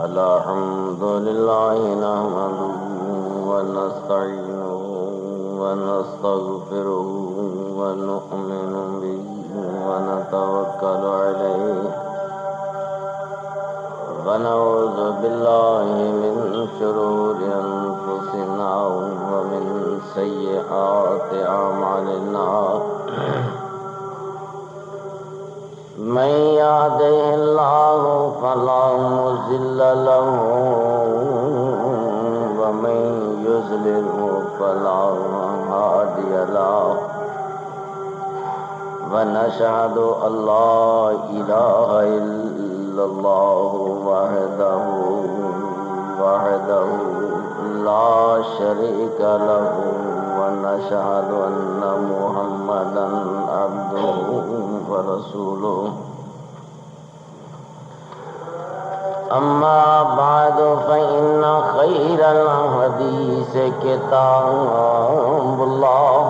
الحمد لله نحمده ونستعينه ونستغفره ونؤمن به ونتوكل عليه ونعوذ بالله من شرور أنفسنا ومن سيئات أعمالنا من يهده الله فلا مضل له ومن يضلل فلا هادي له ونشهد أن لا إله إلا الله وحده لا شريك له ونشهد أن محمدا عبده ورسوله أما بعد فإن خير الحديث كتاب الله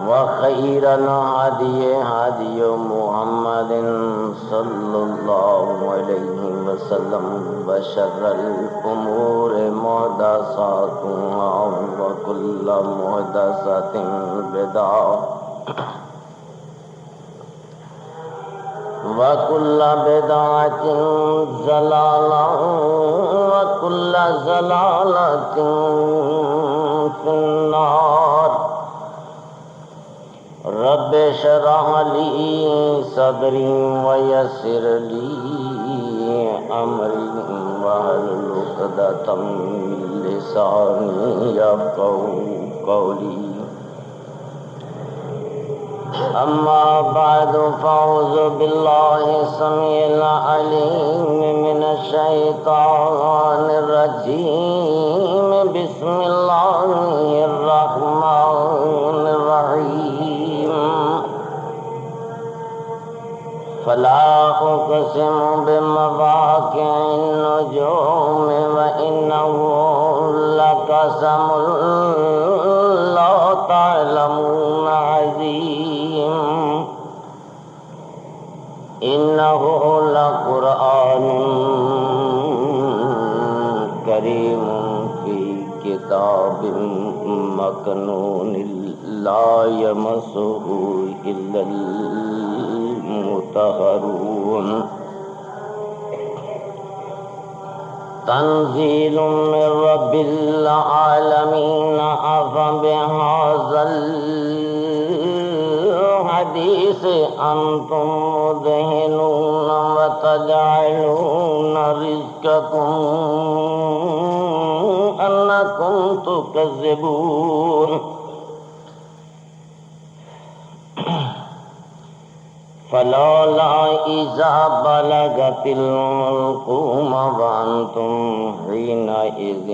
وخير الهدي هدي محمد صلى الله عليه وسلم وشر الأمور محدثاتها وكل محدثة بدعة وكل بدعة ضلالة وكل ضلالة في النار رب اشرح لي صدري ويسر لي أمري واحلل عقدة من لساني يفقهوا قولي أما بعد فأعوذ بالله السميع العليم من الشيطان الرجيم بسم الله الرحمن الرحيم فلا أقسم بمواقع النجوم وإنه لقسم لا تعلمون عظيم إنه لقرآن كريم في كتاب مكنون لا يمسه إلا المطهرون تنزيل من رب العالمين أفبهذا الحديث أنتم مدهنون وتجعلون رزقكم أنكم تكذبون فلولا إذا بلغت الحلقوم وأنتم حينئذ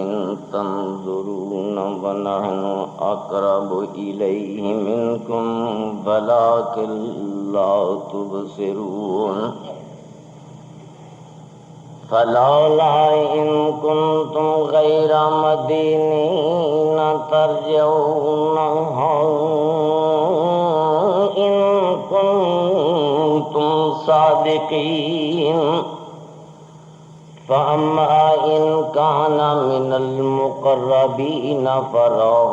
تنظرون ونحن أقرب إليه منكم ولكن لا تبصرون فلولا إن كنتم غير مدينين ترجعونها إن كنتم صادقين فأما إن كان من المقربين فروح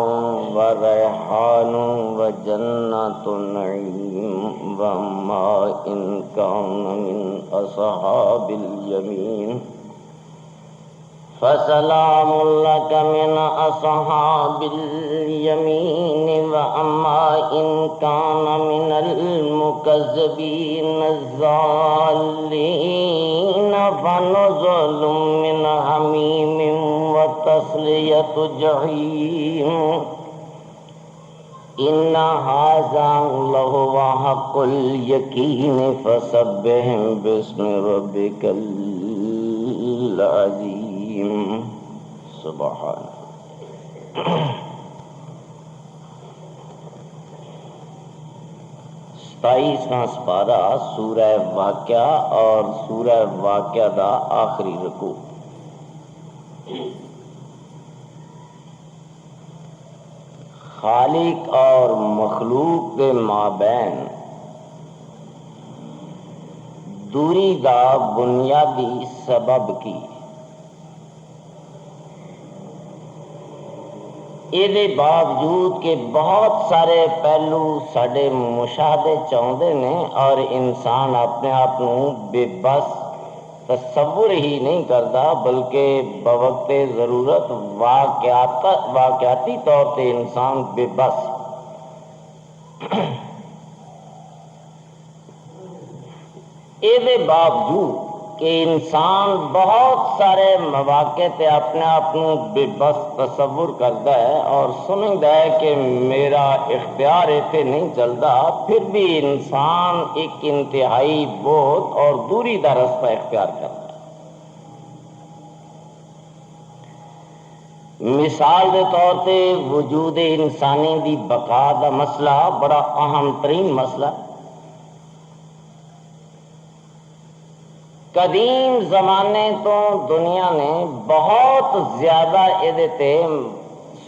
وريحان وجنة نعيم وأما إن كان من أصحاب اليمين فسلام لك من أصحاب اليمين وأما إن كان من المكذبين الضالين فنزل من حميم وتصلية جحيم إن هذا لهو حق اليقين فسبح باسم ربك العظيم سبحان. ستائیسواں سپارہ سورہ واقعہ اور سورہ واقعہ دا آخری رکوع. خالق اور مخلوق کے مابین دوری دا بنیادی سبب کی یہ باوجود کہ بہت سارے پہلو سارے مشاہدے چاہتے ہیں اور انسان اپنے آپ بے بس تصور ہی نہیں کرتا بلکہ بوقت ضرورت واقعاتی طور پہ انسان بے بس یہ باوجود کہ انسان بہت سارے مواقع تے اپنے آپ بے بس تصور کرتا ہے اور سمجھتا ہے کہ میرا اختیار ایسے نہیں چلتا، پھر بھی انسان ایک انتہائی بہت اور دوری کا رستہ اختیار کرتا ہے۔ مثال کے طور پہ وجود انسانی دی بقا کا مسئلہ بڑا اہم ترین مسئلہ، قدیم زمانے تو دنیا نے بہت زیادہ یہ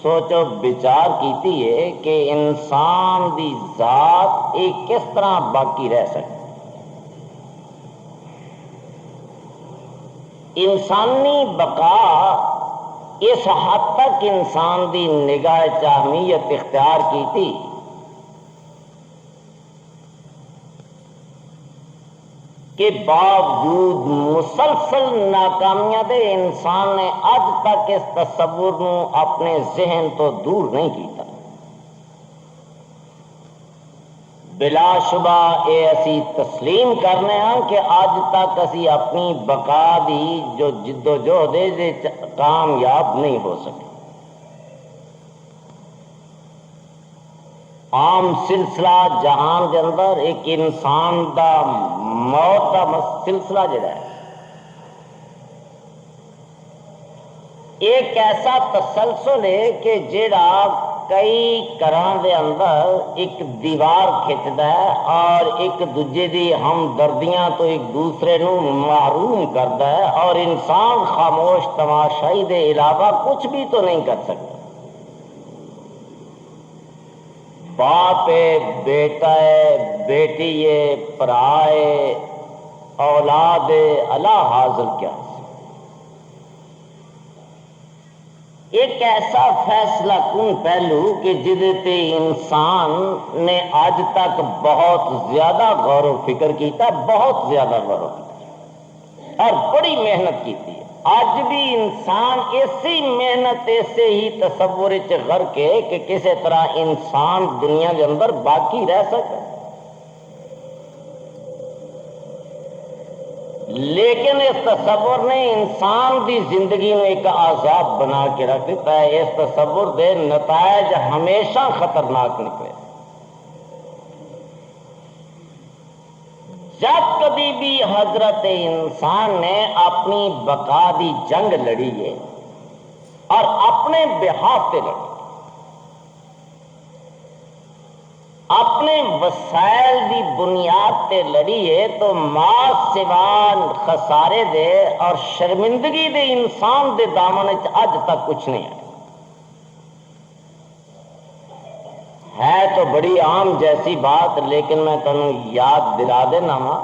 سوچ و بچار کیتی ہے کہ انسان دی ذات یہ کس طرح باقی رہ سکے۔ انسانی بقا اس حد تک انسان دی نگاہ اہمیت اختیار کی تھی کہ باوجود مسلسل ناکامیاں دے انسان نے اج تک اس تصور نو اپنے ذہن تو دور نہیں کیتا۔ بلا شبہ یہ اسی تسلیم کرنے ہاں کہ اج تک اسی اپنی بقا دی جو جد و جہد ہے کامیاب نہیں ہو سکے۔ عام سلسلہ جہان کے اندر ایک انسان دا موت کا سلسلہ جڑا ہے ایک ایسا تسلسل ہے کہ جڑا کئی گھراں دے اندر ایک دیوار کھچتا ہے اور ایک دوجے دی ہمدردیاں تو ایک دوسرے نو محروم کرتا ہے اور انسان خاموش تماشائی دے علاوہ کچھ بھی تو نہیں کر سکتا۔ باپ ہے، بیٹا ہے، بیٹی ہے، بھرا ہے، اولاد ہے، اللہ حاضر کیا ایک ایسا فیصلہ کن پہلو کہ جدے انسان نے آج تک بہت زیادہ غور و فکر کیتا، بہت زیادہ غور و فکر اور بڑی محنت کی تھی۔ آج بھی انسان اسی محنت ایسے ہی تصور غرق ہے کہ کسی طرح انسان دنیا کے اندر باقی رہ سکے، لیکن اس تصور نے انسان دی زندگی میں ایک عذاب بنا کے رکھ دیتا ہے۔ اس تصور دے نتائج ہمیشہ خطرناک نکلے۔ جب کبھی بھی حضرت انسان نے اپنی بقا دی جنگ لڑی ہے اور اپنے بہاف پہ لڑی، اپنے وسائل دی بنیاد تے لڑی ہے، تو ماں سوان خسارے دے اور شرمندگی دے انسان دے دامن اج تک کچھ نہیں ہے تو بڑی عام جیسی بات، لیکن میں تمہیں یاد دلا دینا وا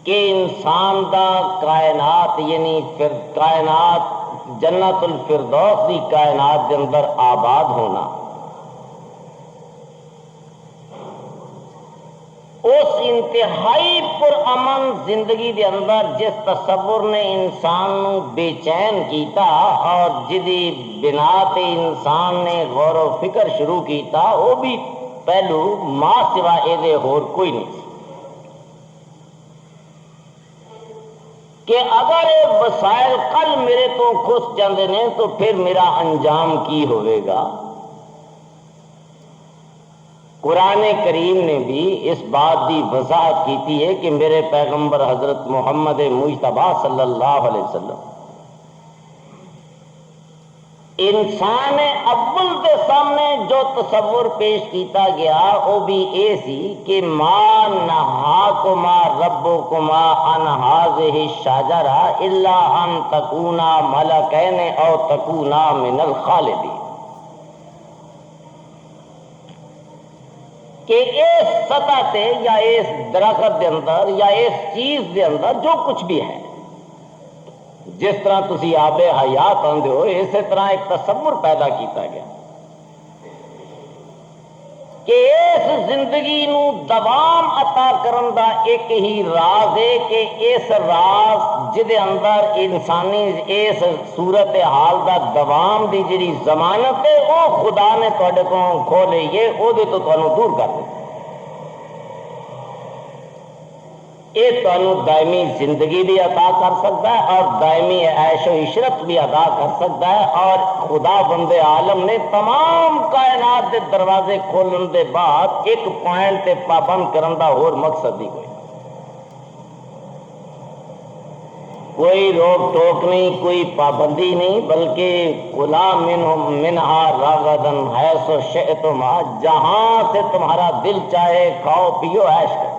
کہ انسان دا کائنات یعنی کائنات جنت الفردوس دی کائنات کے اندر آباد ہونا، اس انتہائی پرامن زندگی دے اندر جس تصور نے انسان بے چین کیتا اور جدی بنا تے انسان نے غور و فکر شروع کیتا، وہ بھی پہلو ماں سوا یہ ہور کوئی نہیں کہ اگر یہ وسائل کل میرے تو کھس جاندے نے تو پھر میرا انجام کی ہوئے گا۔ قرآن کریم نے بھی اس بات کی وضاحت کی ہے کہ میرے پیغمبر حضرت محمد مجتبیٰ صلی اللہ علیہ وسلم انسان اول کے سامنے جو تصور پیش کیتا گیا وہ بھی یہ سی کہ ما نہاکما ربکما عن ہذہ الشجرہ الا ان تکونا ملکین او تکونا من الخالدین، کہ اس سطح تے یا اس درخت دے اندر یا اس چیز دے اندر جو کچھ بھی ہے، جس طرح تسی آب حیات آندے ہو، اسی طرح ایک تصور پیدا کیتا گیا کہ اس زندگی نو دوام عطا کرن دا ایک ہی راز ہے کہ اس راز جدے اندر انسانی اس صورت حال دا دوام دی جڑی ضمانت ہے وہ خدا نے تواڈے کو کھولئی ہے، او دے تو تانوں دور کر دے۔ یہ تانوں دائمی زندگی بھی عطا کر سکتا ہے اور دائمی عیش و عشرت بھی عطا کر سکتا ہے، اور خدا بندے عالم نے تمام کائنات دے دروازے کھولن دے بعد ایک پوائنٹ تے پابند کرن دا اور مقصد ہی کوئی روک ٹوک نہیں، کوئی پابندی نہیں، بلکہ کلا منہا راغدن حیث شئتما، جہاں سے تمہارا دل چاہے کھاؤ پیو عیش کرو۔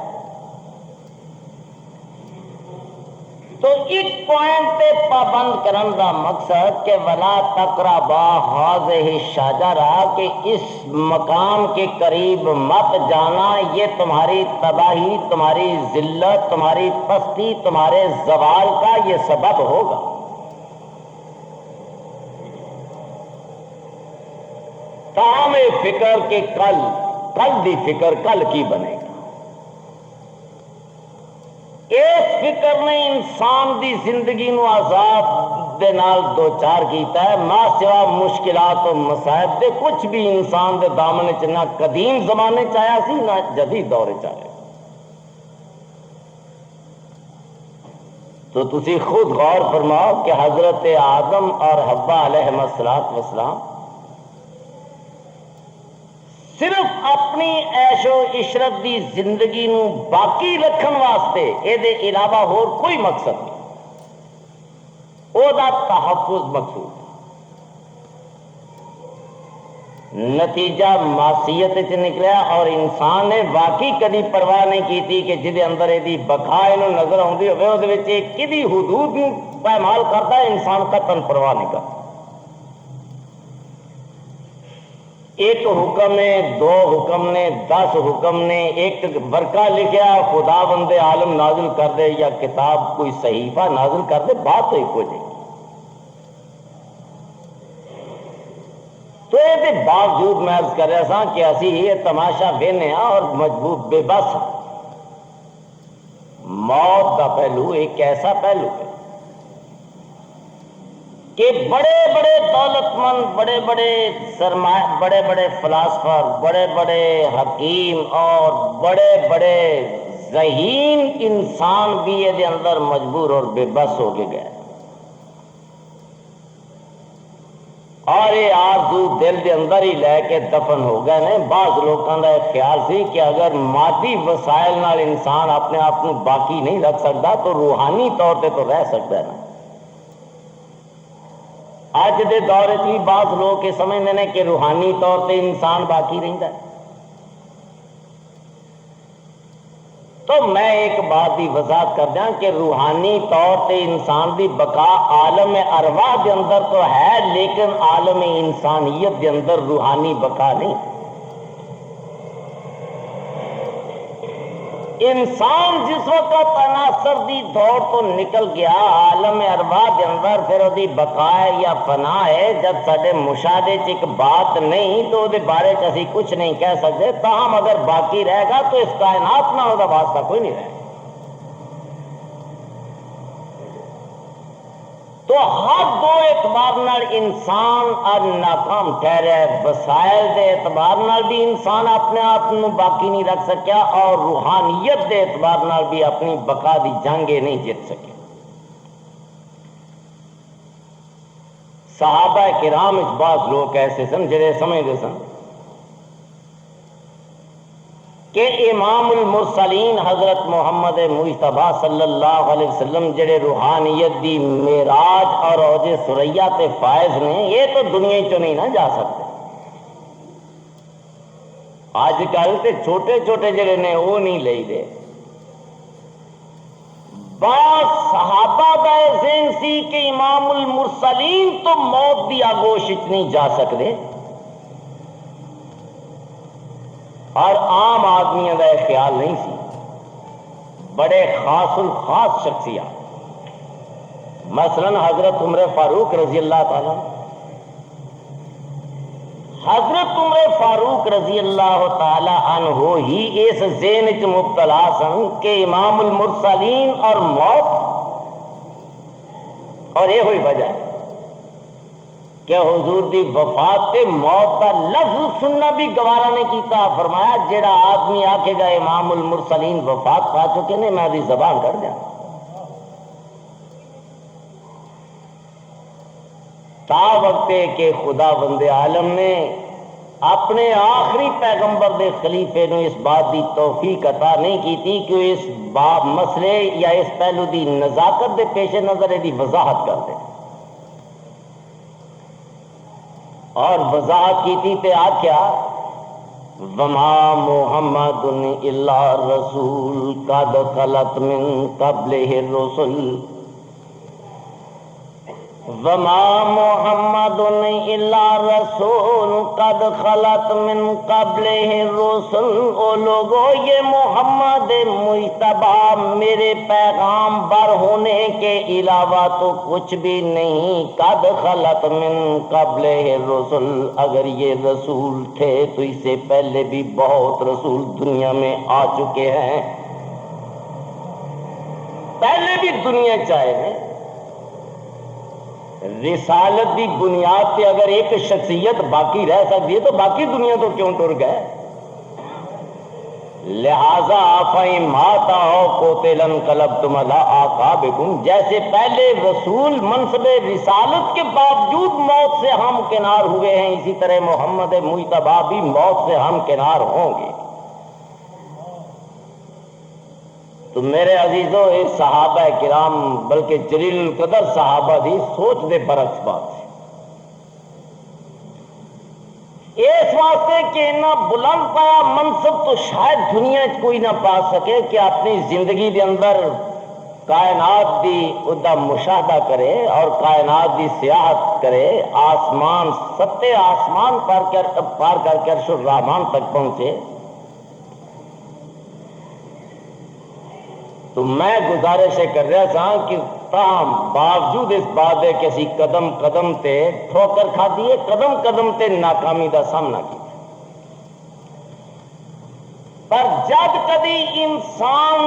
تو ایک پوائنٹ پہ پابند کرن دا مقصد کہ ولا تقربا ہذہ الشجرہ، کہ اس مقام کے قریب مت جانا، یہ تمہاری تباہی، تمہاری ذلت، تمہاری پستی، تمہارے زوال کا یہ سبب ہوگا۔ تاہم فکر کہ کل دی فکر کل کی بنے گا، اس فکر نے انسان دی زندگی نو عذاب دے نال دو چار کیتا ہے، ما سوا مشکلات و مصائب دے کچھ بھی انسان دے دامن چ نہ قدیم زمانے چاہیا سی نہ جدید دور چاہیا۔ تو تسی خود غور فرماؤ کہ حضرت آدم اور حوا علیہ السلام صرف اپنی عیش و عشرت دی زندگی نو باقی رکھن واسطے اے دے علاوہ اور کوئی مقصد نہیں، او دا تحفظ مقصود۔ نتیجہ معصیت چ نکلیا اور انسان نے واقعی کدی پرواہ نہیں کیتی کہ جدے اندر ایدی بقا اینو نظر آندی ہوئے او دے وچ کدی حدود نو پامال کرتا ہے، انسان قطعاً پرواہ نہیں کرتا۔ ایک حکم نے، دو حکم نے، 10 حکم نے، ایک برقع لکھیا خدا بندے عالم نازل کر دے یا کتاب کوئی صحیفہ نازل کر دے، بات تو ایک ہو جائے۔ تو یہ باوجود میں عرض کر رہا تھا کہ اسی یہ تماشا وینے اور مجبور بے بس، موت کا پہلو ایک ایسا پہلو ہے کہ بڑے بڑے دولت مند، بڑے بڑے سرمایہ، بڑے بڑے فلاسفر، بڑے بڑے حکیم اور بڑے بڑے ذہین انسان بھی یہ اندر مجبور اور بے بس ہو کے گئے، اور یہ آرزو دل دے اندر ہی لے کے دفن ہو گئے نے۔ بعض لوگوں کا ایک خیال سی کہ اگر مادی وسائل نال انسان اپنے آپ کو باقی نہیں رکھ سکتا تو روحانی طور پہ تو رہ سکتا ہے نا۔ اج دے دور میں بعض لوگ یہ سمجھتے ہیں کہ روحانی طور پہ انسان باقی رہتا ہے۔ تو میں ایک بات کی وضاحت کر دیا کہ روحانی طور پہ انسان دی بقا عالم ارواح دے اندر تو ہے، لیکن عالم انسانیت دے اندر روحانی بقا نہیں۔ انسان جس وقت عناصر دی دوڑ تو نکل گیا عالم ارواح دے اندر، پھر وہ بقا ہے یا فنا ہے جب سارے مشاہدے چ ایک بات نہیں تو وہ بارے چ اسی کچھ نہیں کہہ سکتے۔ تاہم اگر باقی رہے گا تو اس کائنات نہ ہوگا واسطہ کوئی نہیں رہے گا۔ تو ہر دو اعتبار نال انسان اب ناکام ٹھہرا ہے، وسائل دے اعتبار نال بھی انسان اپنے آپ کو باقی نہیں رکھ سکیا، اور روحانیت دے اعتبار نال بھی اپنی بقا دی جنگیں نہیں جیت سکے۔ صحابہ کرام اس بعض لوگ ایسے سن جڑے سمجھتے سن کہ امام المرسلین حضرت محمد مجتبیٰ صلی اللہ علیہ وسلم جڑے روحانیت دی معراج اور عروج ثریا تے فائز نے، یہ تو دنیا چوں نہیں نہ جا سکتے۔ آج کل تے چھوٹے چھوٹے جڑے نے وہ نہیں لئی دے۔ بعض صحابہ کا ذہن سی کہ امام المرسلین تو موت دی آگوش نہیں جا سکتے، اور عام آدمیوں کا یہ خیال نہیں سی، بڑے خاص الخاص شخصیات، مثلا حضرت عمر فاروق رضی اللہ تعالیٰ، حضرت عمر فاروق رضی اللہ تعالی عنہ ہی اس ذہن وچ مبتلا سن کہ امام المرسلین اور موت، اور یہ ہوئی وجہ ہے کہ حضور دی وفات تے موت کا لفظ سننا بھی گوارا نہیں کیتا۔ فرمایا جڑا آدمی آکھے گا امام المرسلین وفات پا چکے نے، میں دی زبان کر دیا۔ تا وقت کہ خدا بند عالم نے اپنے آخری پیغمبر دے خلیفے نو اس بات دی توفیق عطا نہیں کی کہ اس باب مسئلے یا اس پہلو دی نزاکت دے پیش نظر دی وضاحت کر دے، اور وضاحت کی تھی تے آکھیا وما محمد الا رسول قد خلت من قبلہ الرسل، وما محمد الا رسول قد خلت من قبلہ الرسل، او لوگو یہ محمد مجتبی میرے پیغام بر ہونے کے علاوہ تو کچھ بھی نہیں، قد خلت من قبلہ الرسل، اگر یہ رسول تھے تو اس سے پہلے بھی بہت رسول دنیا میں آ چکے ہیں، پہلے بھی دنیا چاہے ہیں۔ رسالت دی بنیاد پہ اگر ایک شخصیت باقی رہ سکتی ہے تو باقی دنیا تو کیوں ٹر گئے؟ لہذا فَإِن مَاتَ أَوْ قُتِلَ انقلبتم علی اعقابکم، جیسے پہلے رسول منصب رسالت کے باوجود موت سے ہم کنار ہوئے ہیں، اسی طرح محمد مجتبی بھی موت سے ہم کنار ہوں گے۔ تو میرے عزیزوں، اس صحابہ کرام بلکہ جلیل القدر صحابہ دی سوچ دے برعکس بات ہے، اس واسطے کہ اتنا بلند پایا منصب تو شاید دنیا کوئی نہ پا سکے کہ اپنی زندگی دے اندر کائنات دی ادا مشاہدہ کرے اور کائنات دی سیاحت کرے، آسمان ستے آسمان پار کر کے عرش الرحمان تک پہنچے۔ تو میں گزارش کر رہا تھا کہ تاہم باوجود اس بات ہے کہ اسی قدم قدم تے ٹھوکر کھا دیے، قدم قدم تے ناکامی دا سامنا کیا، پر جب کدی انسان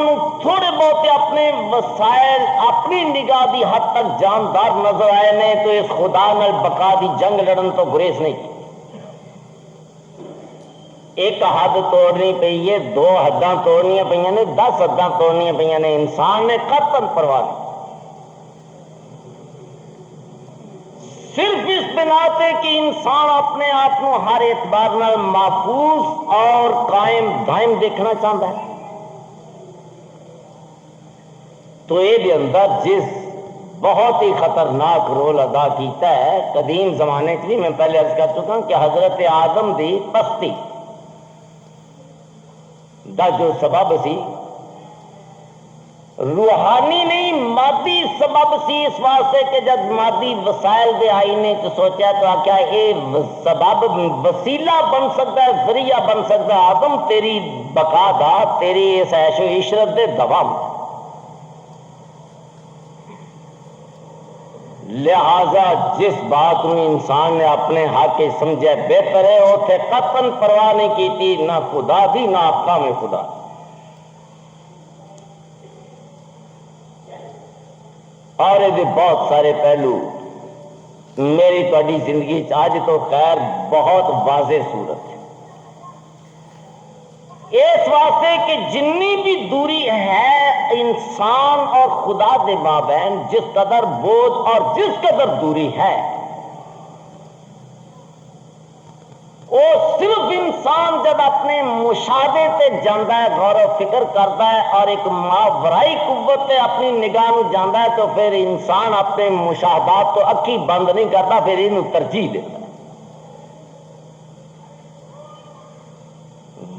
تھوڑے بہت اپنے وسائل اپنی نگاہ دی حد تک جاندار نظر آئے نے تو اس خدا نال بقا دی جنگ لڑن تو گریز نہیں کی۔ ایک حد توڑنی پئی ہے، دو حداں توڑنیاں پئی نے، 10 حداں توڑنیاں پئی نے، انسان نے قطعاً پرواہ نہیں، صرف اس بنا تے کہ انسان اپنے آپ کو ہر اعتبار نال محفوظ اور قائم دائم دیکھنا چاہتا ہے۔ تو یہ اندر جس بہت ہی خطرناک رول ادا کیتا ہے قدیم زمانے کی، میں پہلے عرض کر چکا ہوں کہ حضرت آدم دی پستی دا جو سبب سی روحانی نہیں مادی سبب سی، اس واسطے کہ جب مادی وسائل دے آئینے چ سوچا تو آخیا یہ سبب وسیلہ بن سکتا ہے، ذریعہ بن سکتا ہے آدم تیری بقا دا، تیری اس عیش و عشرت دے دوام۔ لہذا جس بات میں انسان نے اپنے حق سمجھے بہتر ہے اتنے قطعاً پرواہ نہیں کی تھی، نہ خدا دی نہ احکام خدا۔ اور یہ بہت سارے پہلو میری تہاڈی زندگی آج تو خیر بہت واضح صورت ہے، اس واسطے کہ جنی بھی دوری ہے انسان اور خدا دے مابین، جس قدر بوجھ اور جس قدر دوری ہے، وہ صرف انسان جب اپنے مشاہدے تے جاندہ ہے، غور و فکر کرتا ہے اور ایک ماورائی قوت تے اپنی نگاہ نو جاندہ ہے تو پھر انسان اپنے مشاہدات تو اکھی بند نہیں کرتا، پھر انہوں ترجیح دیتا ہے۔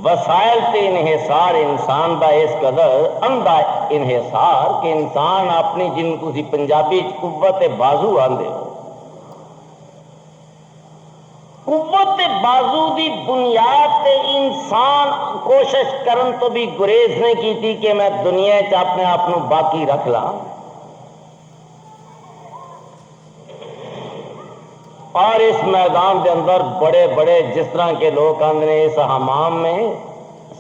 وسائل تے انحصار انسان دا اس قدر اندھا انحصار کہ انسان اپنی جن تسی پنجابی قوت بازو آندے ہو، قوت بازو دی بنیاد تے انسان کوشش کرن تو بھی گریز نہیں کی تھی کہ میں دنیا چ اپنے آپ کو باقی رکھ لاں، اور اس میدان کے اندر بڑے بڑے جس طرح کے لوگ آندے نے اس حمام میں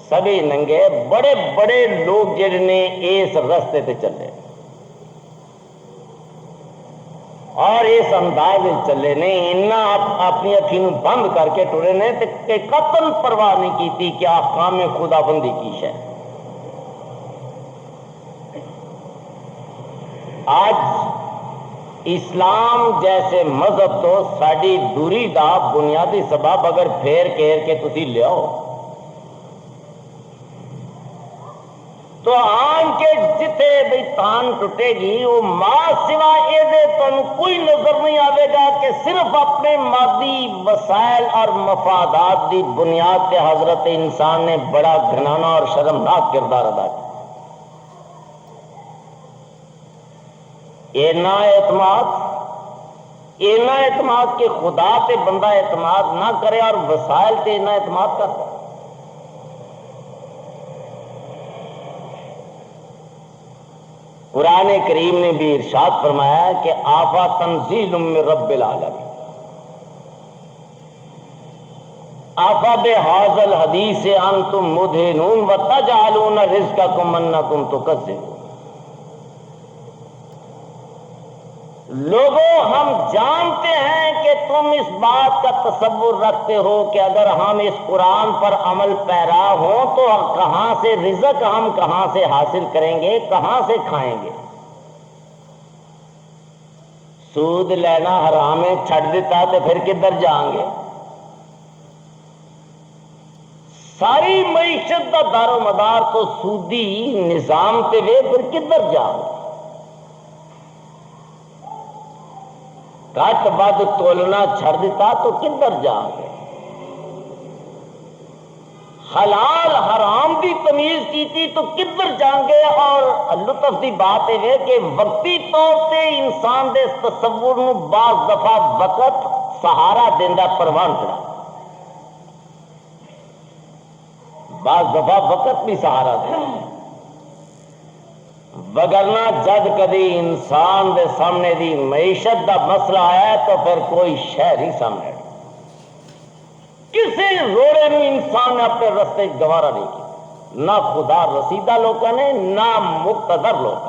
سبھی ننگے بڑے بڑے لوگ جڑے نے اس رستے تے چلے اور اس انداز چلے نے انہاں اپنی اکھی نو بند کر کے ٹرے نے تے قطن پرواہ نہیں کیتی کہ احکام خدا بندی کی شے۔ آج اسلام جیسے مذہب تو ساری دوری دا بنیادی سبب اگر پھیر کھیر کے تسی لیاؤ تو آن کے جتنے بھی تان ٹوٹے گی وہ ماں سوا یہ کوئی نظر نہیں آئے گا کہ صرف اپنے مادی وسائل اور مفادات دی بنیاد پہ حضرت انسان نے بڑا گھنانا اور شرمناک کردار ادا کیا۔ اینا اعتماد کہ خدا تے بندہ اعتماد نہ کرے اور وسائل تے اینا اعتماد کرتا۔ قرآن کریم نے بھی ارشاد فرمایا کہ آفا تنزیل من رب العالمین، آفا بہذا الحدیث انتم مدہنون وتجعلون رزقکم انکم تکذبون۔ لوگوں ہم جانتے ہیں کہ تم اس بات کا تصور رکھتے ہو کہ اگر ہم اس قرآن پر عمل پیرا ہوں تو کہاں سے رزق ہم کہاں سے حاصل کریں گے، کہاں سے کھائیں گے۔ سود لینا حرام ہے، چھڑ دیتا تو پھر کدھر جائیں گے۔ ساری معیشت کا دار و مدار تو سودی نظام تے وے، پھر کدھر جائیں گے۔ کٹ ود تولنا چھڑ دیتا تو کدھر جائیں گے۔ حلال حرام کی تمیز کی تھی تو کدھر جائیں گے۔ اور لطف کی بات ہے کہ وقتی طور سے انسان دے تصور نو بعض دفعہ وقت سہارا دینا پروان چڑھا، بعض دفعہ وقت بھی سہارا دے، وگرنہ جد کدی انسان دے سامنے دی معیشت دا مسئلہ آیا ہے تو پھر کوئی شہر ہی سامنے کسی روڑے میں انسان نے اپنے رستے گوارا نہیں کیا، نہ خدا رسیدہ لوگوں نے نہ مقتدر لوگ۔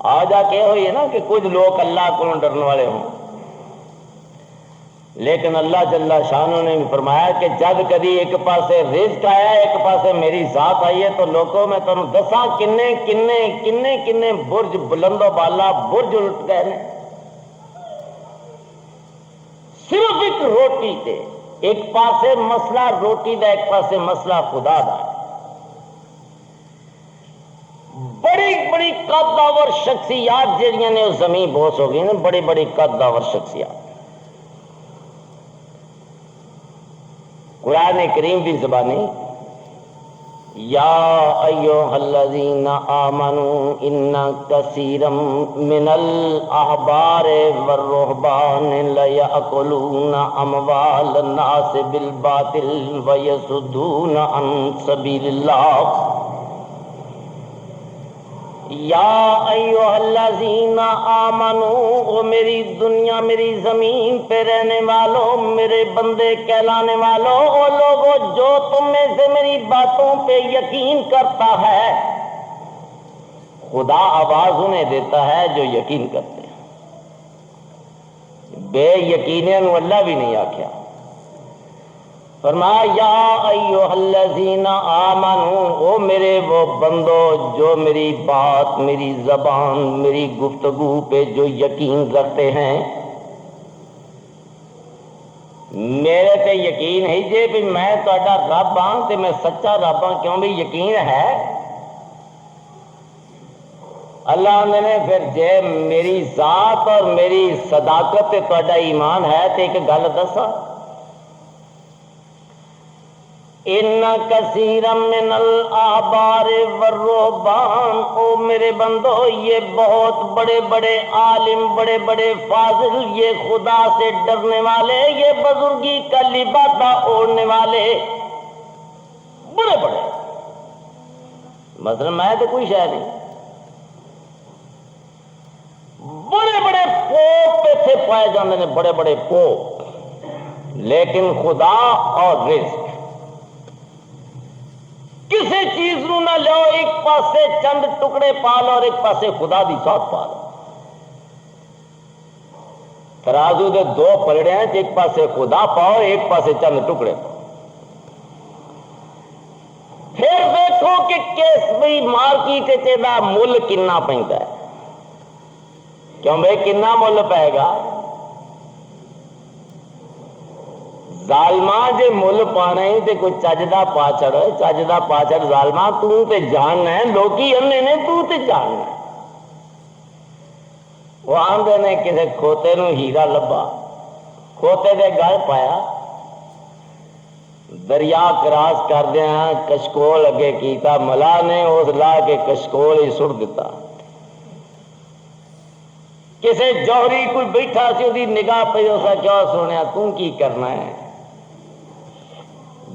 آ جا کے ہوئی ہے نا کہ کچھ لوگ اللہ کو ڈرنے والے ہوں، لیکن اللہ جل شانہ نے بھی فرمایا کہ جب کدی ایک پاسے رزق آیا ایک پاسے میری ذات آئی ہے تو لوگوں میں تمہیں دساں کنے کنے کنے کنے برج بلند و بالا برج الٹ گئے نے صرف ایک روٹی تے۔ ایک پاسے مسئلہ روٹی دا، ایک پاسے مسئلہ خدا دا۔ بڑی بڑی قد داور شخصیات جہاں نے زمین بوس ہو گئی نا، بڑی بڑی قد داور شخصیات۔ قرآن کریم کی زبانی یا ایھا الذین آمنوا ان کثیرا من الاحبار والرہبان لیأکلون اموال الناس بالباطل ویصدون عن سبیل اللہ یا ایھا الذین آمنوا، او میری دنیا میری زمین پہ رہنے والوں، میرے بندے کہلانے والوں، او لوگوں جو تم میں سے میری باتوں پہ یقین کرتا ہے، خدا آواز انہیں دیتا ہے جو یقین کرتے ہیں۔ بے یقینیاں نو اللہ بھی نہیں آکھیا، فرمایا یا ایھا الذین آمنو، او میرے وہ بندو جو میری بات میری زبان میری گفتگو پہ جو یقین رکھتے ہیں، میرے تے یقین ہے جے بھی میں تہاڈا رب ہاں تے میں سچا رب ہاں، کیوں بھی یقین ہے۔ اللہ نے پھر جے میری ذات اور میری صداقت تے تہاڈا ایمان ہے تے ایک گل دساں، ان کثیرا من الاحبار والرہبان، او میرے بندو یہ بہت بڑے بڑے عالم، بڑے بڑے فاضل، یہ خدا سے ڈرنے والے، یہ بزرگی کا لبادہ اوڑھنے والے بڑے بڑے، مثلا میں تو کوئی شے نہیں، بڑے بڑے پوپ ایتھے پائے جاندے نے، بڑے بڑے پوپ، لیکن خدا اور رزق کسی چیز نو نہ لو، ایک پاسے چند ٹکڑے پا لو اور ایک پاسے خدا دی ذات پا لو۔ ترازو دے دو پلڑے ہیں، ایک پاسے خدا پاؤ، ایک پاسے چند ٹکڑے پاؤ۔ پھر دیکھو کہ کس بھی مارکیٹ دا مل کنا پیندا ہے، کیوں بھائی کنا مل پائے گا؟ ظالماں جے مل پانا ہی تے کوئی چجدہ پاچڑ، چجدہ پاچڑ ظالماں تو تے جاننا ہے، لوکی اننے نے تو تے جاننا ہے۔ وہ آندے نے کسے کھوتے نو ہیرا لبا، کھوتے دے گل پایا، دریا کراس کر دیا، کشکول اگے کیتا، ملا نے اس لا کے کشکول ہی سٹ دیتا۔ کسے جوہری کوئی بیٹھا سی، وہ نگاہ پہ اسا کیا سنیا، تو کی کرنا ہے؟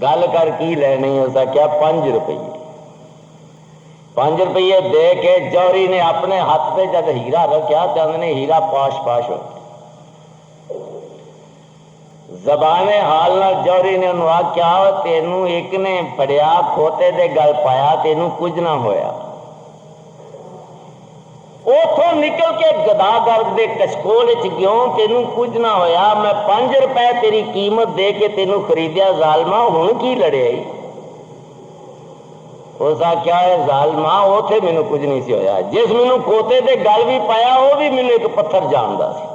گل کر کی لینی؟ اسا کیا 5 روپیے، 5 روپیے دے کے جوہری نے اپنے ہاتھ پہ جب ہیرا رکھا تو انہوں نے ہیرا پاش پاش ہو، زبان حال نہ جوہری نے انہوں آکھیا تینوں ایک نے پڑیا کھوتے دے گل پایا، تینوں کچھ نہ ہویا۔ اتوں نکل کے گداگر دے کشکول گیوں، تینوں کچھ نہ ہویا، میں 5 روپے تیری قیمت دے کے تینوں خریدیا، ظالما ہوں کی لڑے آئی؟ اسا کیا ہے ظالما اوتھے مینوں کچھ نہیں سی ہویا، جس مینوں کھوتے دے گل بھی پایا وہ بھی مینوں ایک پتھر جاندا سی،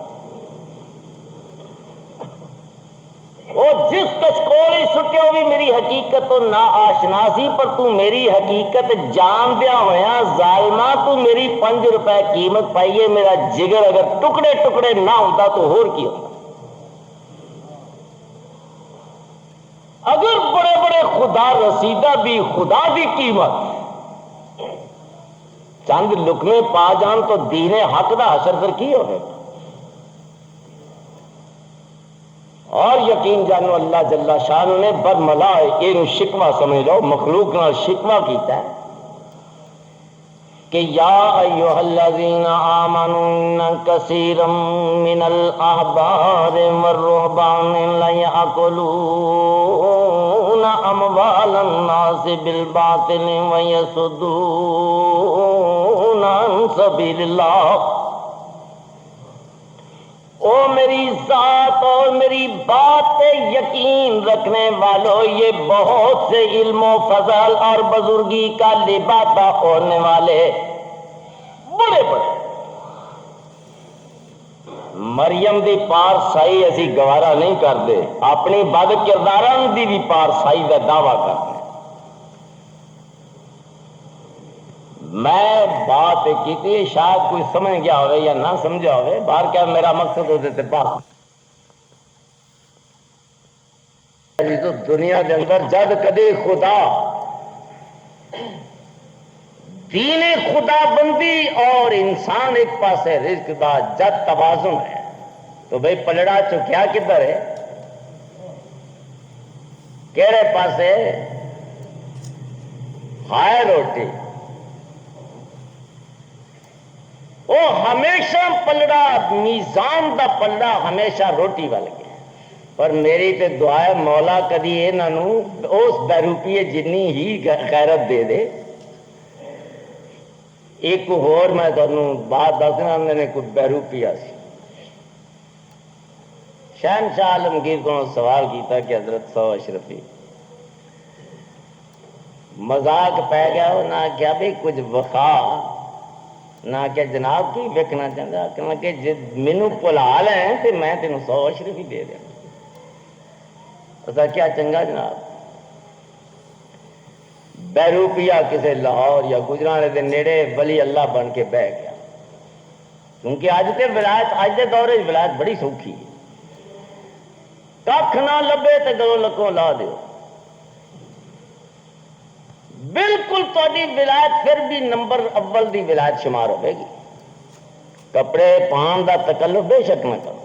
وہ جس کچکول ہی سٹے وہ بھی میری حقیقت تو نہ آشنا سی، پر تو میری حقیقت جان دیا ہویا ظالما تو میری 5 روپے قیمت پائیے، میرا جگر اگر ٹکڑے ٹکڑے نہ ہوتا تو ہور کی ہوتا؟ اگر بڑے بڑے خدا رسیدہ بھی خدا دی قیمت چند لکمے پا جان تو دین حق دا حشر پھر کی ہوگا؟ اور یقین جانو اللہ جل شان نے برملا یہ شکوہ سمجھ لو، مخلوق نال شکوہ کیتا ہے کہ یا ایھا الذین آمنوا ان کثیرا من الاحبار والرہبان لیأکلون اموال الناس بالباطل ویصدون عن سبیل اللہ۔ او میری ذات اور میری بات پہ یقین رکھنے والوں، یہ بہت سے علم و فضل اور بزرگی کا لبادہ ہونے والے بڑے بڑے، مریم دی پارسائی اسی گوارا نہیں کرتے، اپنی بد کرداران دی بھی پارسائی کا دعویٰ کرتے۔ میں بات کی تھی، شاید کوئی سمجھ گیا ہوئے یا نہ سمجھا ہوئے، باہر کیا میرا مقصد ہوتے تھے بات تو دنیا کے اندر جد کدی خدا دین خدا بندی اور انسان ایک پاسے رزق دا جد توازن ہے تو بھئی پلڑا چکیا کدھر ہے؟ کیڑے پاسے ہائے روٹی؟ وہ ہمیشہ پلڑا، میزان دا پلڑا ہمیشہ روٹی وال گیا، پر میری تے دعا ہے مولا کدی انہوں اس بیروپیے جنی ہی غیرت دے دے۔ ایک ہور میں تمہیں بات دسنا، نے کوئی بیروپیا سی، شہنشاہ عالمگیر کو سوال کیتا کہ حضرت سو اشرفی مذاق پہ گیا، نہ کیا بھی کچھ وقا، نہ کہ جناب کی ویکھنا چاہتا کہ مینو بلا لیں تو میں تینوں 100 اشرفی دے دیا۔ اسا کیا چنگا جناب، بیروپیا کسے لاہور یا گجرانوالے دے نیڑے ولی اللہ بن کے بہ گیا، کیونکہ اج تے ولایت، اج دے دور وچ ولایت بڑی سوکھی ہے، کھ نہ لبے تے گلوں لکوں لا دیو۔ بالکل تاری ولایت پھر بھی نمبر اول دی ولایت شمار ہوے گی. کپڑے پان دا تکلف بے شک نہ کرو.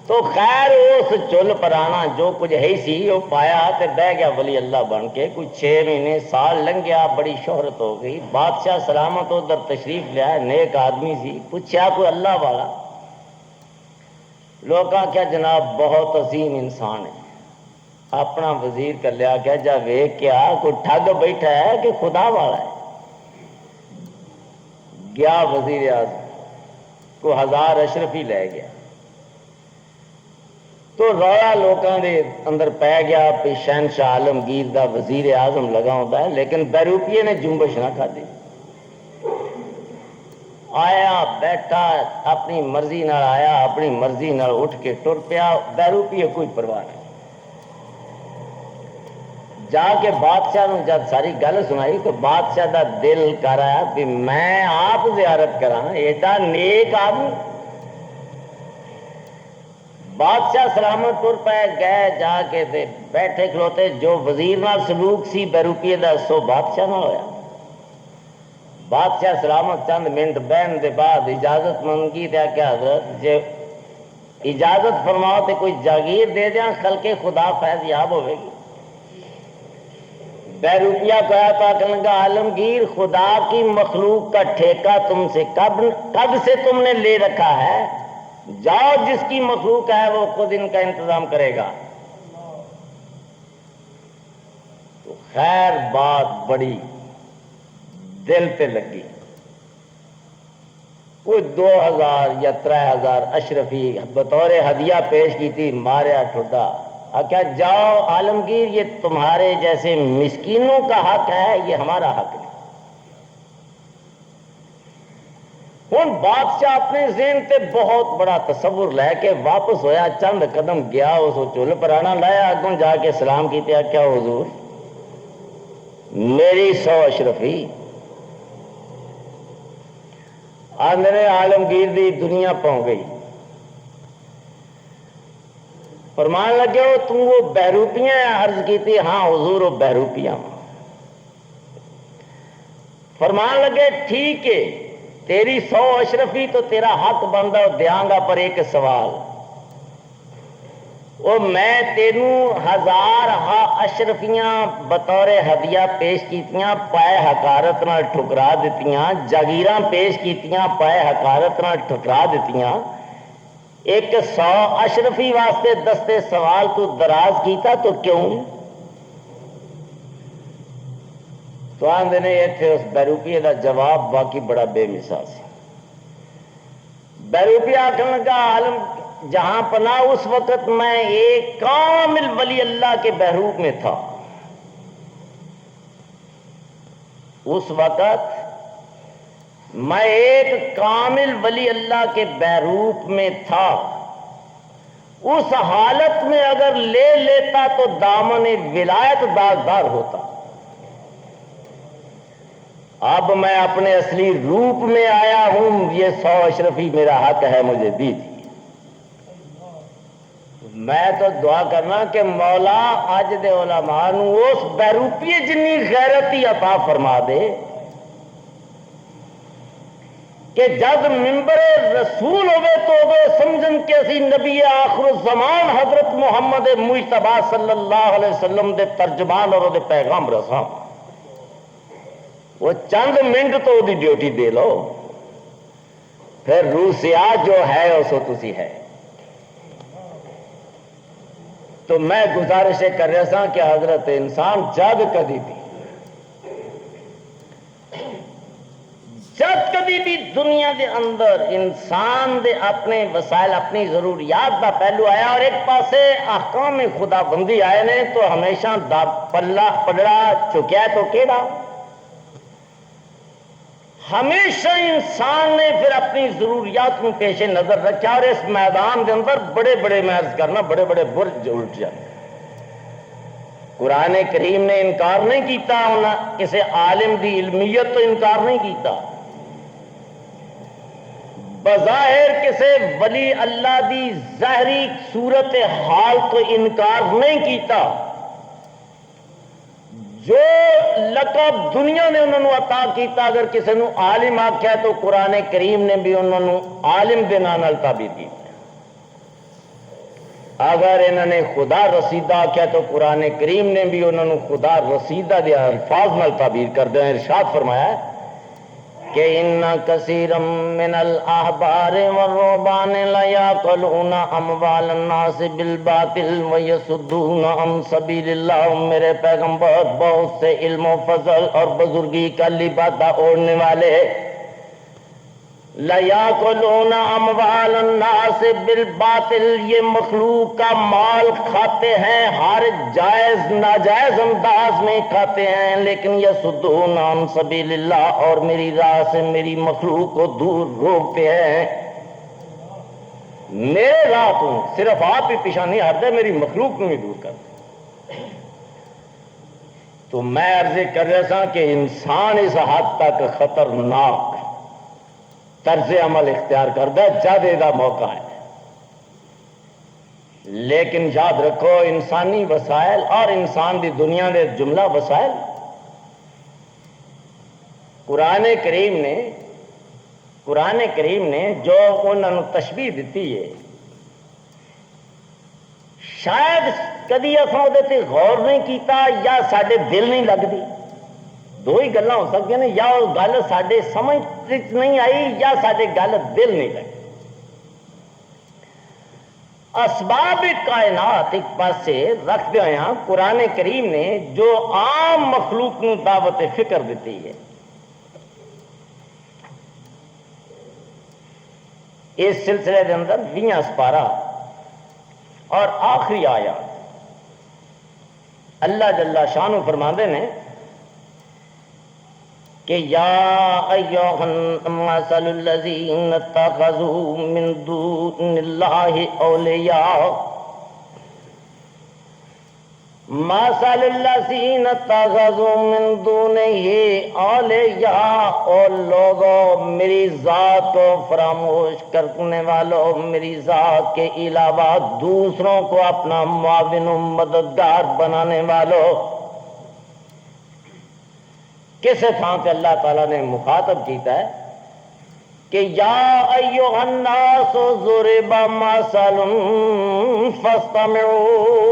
تو خیر اس چل پرانا جو کچھ ہے سی وہ پایا تے بہ گیا ولی اللہ بن کے. کوئی 6 مہینے سال لنگ گیا, بڑی شہرت ہو گئی. بادشاہ سلامت ادھر تشریف لیا, نیک آدمی سی. پوچھا کوئی اللہ والا؟ لوگ کیا جناب بہت عظیم انسان ہے. اپنا وزیر کر لیا, کیا جا ویخ کیا کوئی ٹھگ بیٹھا ہے کہ خدا والا ہے. گیا وزیر اعظم کو 1000 اشرفی لے گیا. تو رویا لوگوں دے اندر پی گیا کہ شہنشاہ عالمگیر دا وزیر اعظم لگا ہوتا ہے, لیکن بیروپیے نے جنبش نہ کھدی. آیا بیٹھا اپنی مرضی نال آیا, اپنی مرضی نال اٹھ کے ٹر پیا. بیروپیے کوئی پرواہ نہیں. جا کے بادشاہ نے جب ساری گل سنائی تو بادشاہ دا دل کر آیا کہ میں آپ زیارت کراں, ایڈا نیک آدمی. بادشاہ سلامت ٹر پہ گئے, جا کے تے بیٹھے کھلوتے. جو وزیر نال سلوک سی بیروپیے دا سو بادشاہ نال ہویا. بادشاہ سلامت چند منٹ بہن دے بعد اجازت منگی تے کہ حضرت جے اجازت فرماؤ تے کوئی جاگیر دے دیاں, خلقے خدا فیض یاب ہوے گی. بیروپیہ کہا تھا کہ لگا عالمگیر خدا کی مخلوق کا ٹھیکہ تم سے کب سے تم نے لے رکھا ہے؟ جاؤ جس کی مخلوق ہے وہ خود ان کا انتظام کرے گا. تو خیر بات بڑی دل پہ لگی. کوئی 2000 یا 3000 اشرفی بطور ہدیہ پیش کی تھی. ماریا ٹھڈا, کیا جاؤ عالمگیر یہ تمہارے جیسے مسکینوں کا حق ہے, یہ ہمارا حق نہیں. ہوں بادشاہ اپنے ذہن تے بہت بڑا تصور لے کے واپس ہویا, چند قدم گیا, اس چل پرانا لایا, اگوں جا کے سلام کیتے, کیا حضور میری 100 اشرفی. آندھنے عالمگیر دی دنیا پہنچ گئی. فرمان لگے ہو تم وہ بہروپیاں عرض کی تھی, ہاں حضور وہ بہروپیاں. فرمان لگے ٹھیک ہے تیری 100 اشرفی تو تیرا حق بنتا دیاں گا, پر ایک سوال, وہ میں تینوں 1000 اشرفیاں بطور ہدیہ پیش کیتیاں, پائے حقارت نال ٹھکرا دیتیاں. جاگیراں پیش کیتیاں, پائے حقارت نال ٹھکرا دیتیاں. ایک 100 اشرفی واسطے دستے سوال تو دراز کیتا تو کیوں؟ تو آندے نے اتنے اس بیروپیے دا جواب باقی بڑا بے مثال سی. بیروپیہ آخر لگا عالم جہاں پناہ اس وقت میں ایک کامل ولی اللہ کے بہروپ میں تھا. اس وقت میں ایک کامل ولی اللہ کے بہروپ میں تھا. اس حالت میں اگر لے لیتا تو دامن ولایت داغدار ہوتا. اب میں اپنے اصلی روپ میں آیا ہوں, یہ 100 اشرفی میرا حق ہے, مجھے دیجیے. میں تو دعا کرنا کہ مولا اج دے علماء نو اس بیروپیے جنی غیرتی عطا فرما دے کہ جب ممبر رسول ہوئے تو وہ سمجھن کہ اسی نبی آخر الزمان حضرت محمد مجتبی صلی اللہ علیہ وسلم دے ترجمان اور دے پیغام رساں. وہ چند منٹ تو وہ ڈیوٹی دے لو, پھر روسیا جو ہے اس تسی ہے. تو میں گزارش کر رہا سا کہ حضرت انسان جب کبھی بھی دنیا دے اندر انسان دے اپنے وسائل اپنی ضروریات دا پہلو آیا اور ایک پاسے احکام خدا بندی آئے نے, تو ہمیشہ پلڑا چکیا تو کیڑا. ہمیشہ انسان نے پھر اپنی ضروریات کو پیش نظر رکھا, اور اس میدان کے اندر بڑے بڑے میں عرض کرنا بڑے بڑے برج الٹ جاتے. قرآن کریم نے انکار نہیں کیتا, کسی عالم دی علمیت تو انکار نہیں کیتا, بظاہر کسی ولی اللہ دی ظاہری صورت حال تو انکار نہیں کیتا, لقب دنیا نے انہوں نے عطا کیتا. اگر کسی نے عالم آخیا تو قرآن کریم نے بھی انہوں نے عالم دے نام نال تعبیر کی. اگر انہوں نے خدا رسیدہ آخیا تو قرآن کریم نے بھی انہوں نے خدا رسیدہ دے الفاظ نال تعبیر کر دیا. ارشاد فرمایا کہ ان کثیر من الاحبار والرهبان لیاکلون اموال الناس بالباطل ویصدون عن سبیل اللہ. میرے پیغمبر بہت سے علم و فضل اور بزرگی کا لبادہ اوڑھنے والے لیاکلون اموال الناس بالباطل، یہ مخلوق کا مال کھاتے ہیں، ہر جائز ناجائز انداز میں کھاتے ہیں، لیکن یصدون عن سبیل اللہ، اور میری راہ سے میری مخلوق کو دور روکتے ہیں. میرے راہ تو صرف آپ ہی پیچھا نہیں ہٹتے، میری مخلوق کو بھی دور کرتے. تو میں عرض کر رہا تھا کہ انسان اس حد تک خطرناک طرز عمل اختیار کرتا ہے جب یہ موقع ہے. لیکن یاد رکھو انسانی وسائل اور انسان دی دنیا دے جملہ وسائل قرآن کریم نے جو انہوں نے تشبیہ دیتی ہے، شاید کدی اصل وہ غور نہیں کیتا یا سارے دل نہیں لگتی. دو ہی گلاں ہو سکتی ہیں، یا وہ گل سارے سمجھ نہیں آئی یا سارے گل دل نہیں لگی. اسباب کائنات ایک پاسے رکھتے ہوئے قرآن کریم نے جو عام مخلوق نو دعوت فکر دیتی ہے، اس سلسلے کے اندر 20 سپارہ اور آخری آیات اللہ جل شانہ فرماندے نے کہ یا ایھا مثل الذین اتخذوا من دون اللہ اولیاء مثل الذین اتخذوا من دونہ اولیاء. اور لوگوں میری ذات کو فراموش کرنے والوں، میری ذات کے علاوہ دوسروں کو اپنا معاون و مددگار بنانے والوں. کس تھان پہ اللہ تعالیٰ نے مخاطب کیتا ہے کہ یا ایھا الناس ضرب مثل فاستمعوا.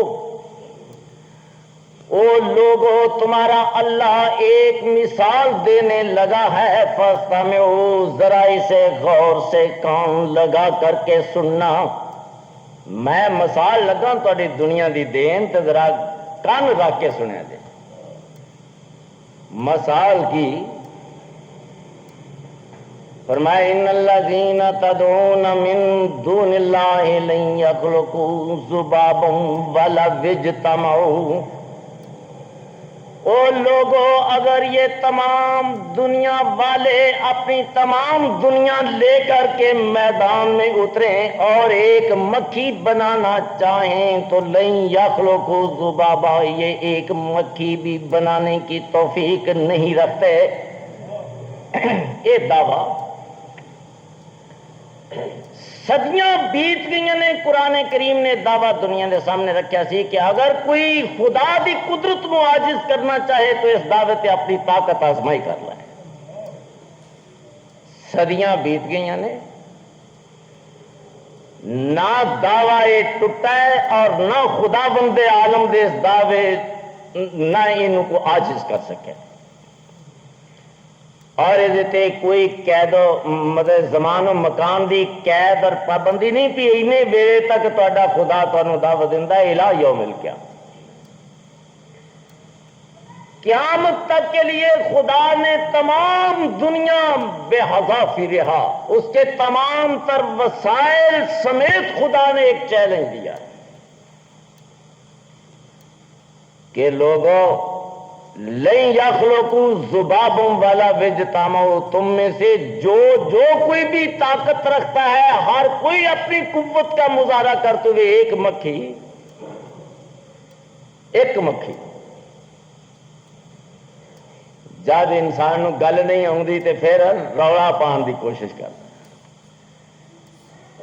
او لوگوں تمہارا اللہ ایک مثال دینے لگا ہے، فاستمعوا، ذرا اسے غور سے کان لگا کر کے سننا. میں مثال لگا تھوڑی دنیا دی دین تے ذرا کان رکھ کے سنیا جائے. مثال کی فرمایا ان الذین تدعون من دون اللہ لن یخلقوا ذبابا ولو اجتمعوا. او لوگوں اگر یہ تمام دنیا والے اپنی تمام دنیا لے کر کے میدان میں اتریں اور ایک مکھی بنانا چاہیں تو لن یخلقوا ذبابا، یہ ایک مکھی بھی بنانے کی توفیق نہیں رکھتے. یہ دعویٰ صدیاں بیت گئی نے، قرآن کریم نے دعویٰ دنیا کے سامنے رکھا سی کہ اگر کوئی خدا دی قدرت کو عاجز کرنا چاہے تو اس دعوے تے اپنی طاقت آزمائی کر لائے. صدیاں بیت گئی نے، نہ دعویٰ یہ ٹوٹا ہے اور نہ خدا بندے عالم دے اس دعوے نہ ان کو عاجز کر سکے. اور یہ کوئی قید مطلب زمان و مکان دی قید اور پابندی نہیں پی. اینے ویلے تک تہاڈا خدا تانوں دعوت دیندا ہے الہ یوم القیامہ. قیامت تک کے لیے خدا نے تمام دنیا بے حذافی رہا، اس کے تمام تر وسائل سمیت خدا نے ایک چیلنج دیا کہ لوگوں لن یخلقوا ذبابا ولو اجتمعوا، تم میں سے جو کوئی بھی طاقت رکھتا ہے ہر کوئی اپنی قوت کا مظاہرہ کرتے ہوئے ایک مکھی جب انسان نو گل نہیں آتی تو پھر رولا پان کی کوشش کرتا.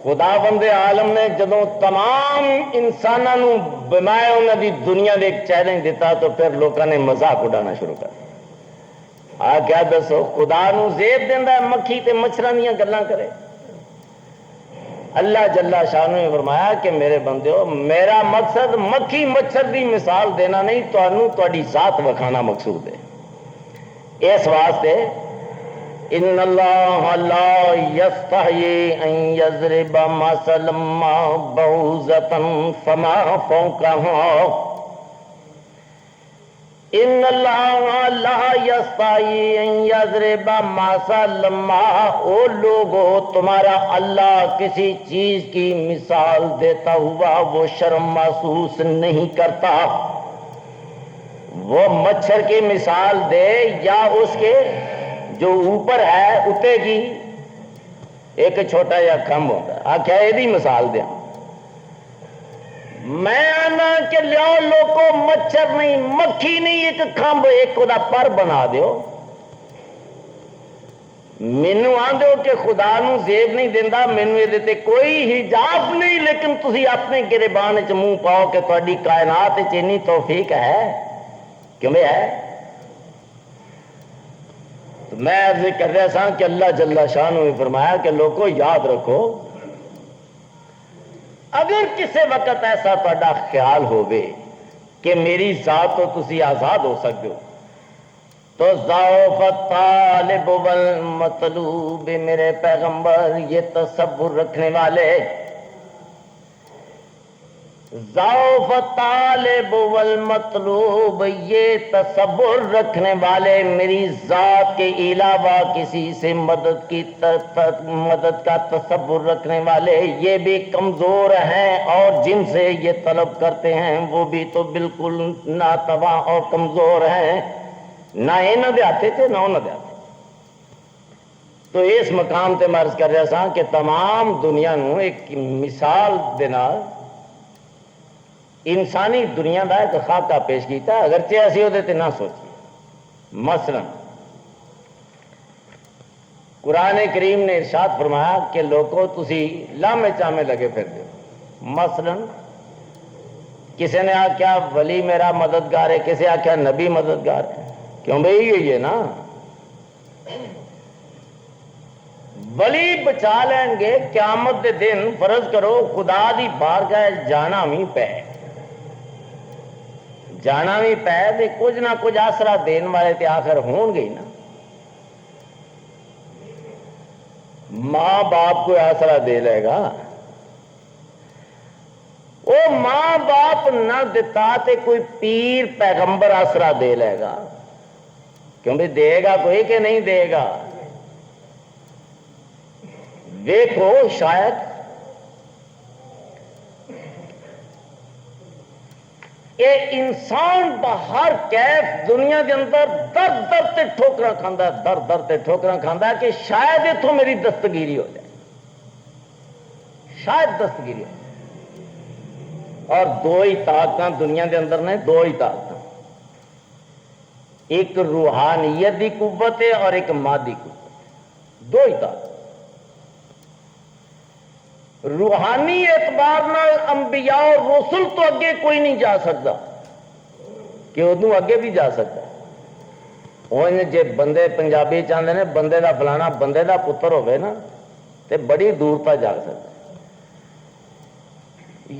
خدا بندے عالم نے جدوں تمام انسانوں بنایا انہوں دی دنیا دے ایک چیلنج دیتا تو پھر لوگوں نے مذاق اڑانا شروع کر دیا. کیا دسو خدا نو زیب دینا ہے مکھی تے مچھراں دیاں گلاں کرے؟ اللہ جل شانہ نے فرمایا کہ میرے بندیو میرا مقصد مکھی مچھر دی مثال دینا نہیں، تانوں تہاڈی ذات وکھانا مقصود ہے۔ اس واسطے ان اللہ لا یستحیی ان یضرب مثلا ما بعوضۃ فما فوقها، ان اللہ لا یستحیی ان یضرب مثلا ما، او لوگو تمہارا اللہ کسی چیز کی مثال دیتا ہوا وہ شرم محسوس نہیں کرتا۔ وہ مچھر کی مثال دے یا اس کے جو اوپر ہے اتے کی ایک چھوٹا یا کھمب ہوتا ہے، آخیا یہ مثال دیا۔ میں آنا کہ لیاؤ لوگو مچھر نہیں مکھی نہیں ایک کھمب ایک خدا پر بنا دیو، مینو آندو کہ خدا نو زیب نہیں دینا، مینو یہ دیتے کوئی حجاب نہیں، لیکن تسی اپنے گریبان چ منہ پاؤ کہ تہاڈی کائنات چ اتنی توفیق ہے کیوں ہے؟ میں عرض کر رہا سا کہ اللہ جل شانہ نے فرمایا کہ لوگوں یاد رکھو اگر کسی وقت ایسا تہاڈا خیال ہوئے کہ میری ذات تو تسی آزاد ہو سکتے ہو، تو ضعف الطالب والمطلوب، میرے پیغمبر یہ تصور رکھنے والے، ضعف الطالب والمطلوب، یہ تصور رکھنے والے میری ذات کے علاوہ کسی سے مدد کا تصور رکھنے والے یہ بھی کمزور ہیں، اور جن سے یہ طلب کرتے ہیں وہ بھی تو بالکل ناتواں اور کمزور ہیں، نہ انہاں دے ہاتھ تے نہ انہاں دے ہاتھ۔ تو اس مقام تے میں عرض کر رہا سا کہ تمام دنیا نو ایک مثال دے نال انسانی دنیا کا ایک خاکہ پیش کیتا، اگرچہ اسی وہ نہ سوچیے۔ مثلا قرآن کریم نے ارشاد فرمایا کہ لوگوں تسی لامے چامے لگے پھر دو، مثلا کسی نے آخیا ولی میرا مددگار ہے، کسی آخیا نبی مددگار ہے، کیوں بھائی ہوئی ہے نا، ولی بچا لیں گے قیامت دے دن، فرض کرو خدا دی بارگاہ جانا بھی پے، جانا بھی پے تے کچھ نہ کچھ آسرا دین والے تے آخر ہون گے نا۔ ماں باپ کو آسرا دے لے گا، وہ ماں باپ نہ دیتا تے کوئی پیر پیغمبر آسرا دے لے گا، کیوں بھی دے گا کوئی کہ نہیں دے گا؟ دیکھو شاید یہ انسان باہر کیف دنیا کے اندر در در تے ٹھوکراں کھاندا ہے، در در تے ٹھوکراں کھاندا ہے کہ شاید اتوں میری دستگیری ہو جائے، شاید دستگیری ہو جائے۔ اور دو ہی طاقتیں دنیا کے اندر نے، دو ہی طاقتیں، ایک روحانیت دی قوت ہے اور ایک مادی قوت، دو ہی طاقت۔ روحانی اعتبار نال انبیاء اور رسل تو اگے کوئی نہیں جا سکتا، کہ ادو اگے بھی جا سکتا۔ ان جے بندے پنجابی چاہتے ہیں بندے دا فلانا بندے دا پتر ہوئے نا تے بڑی دور تک جا سکتا۔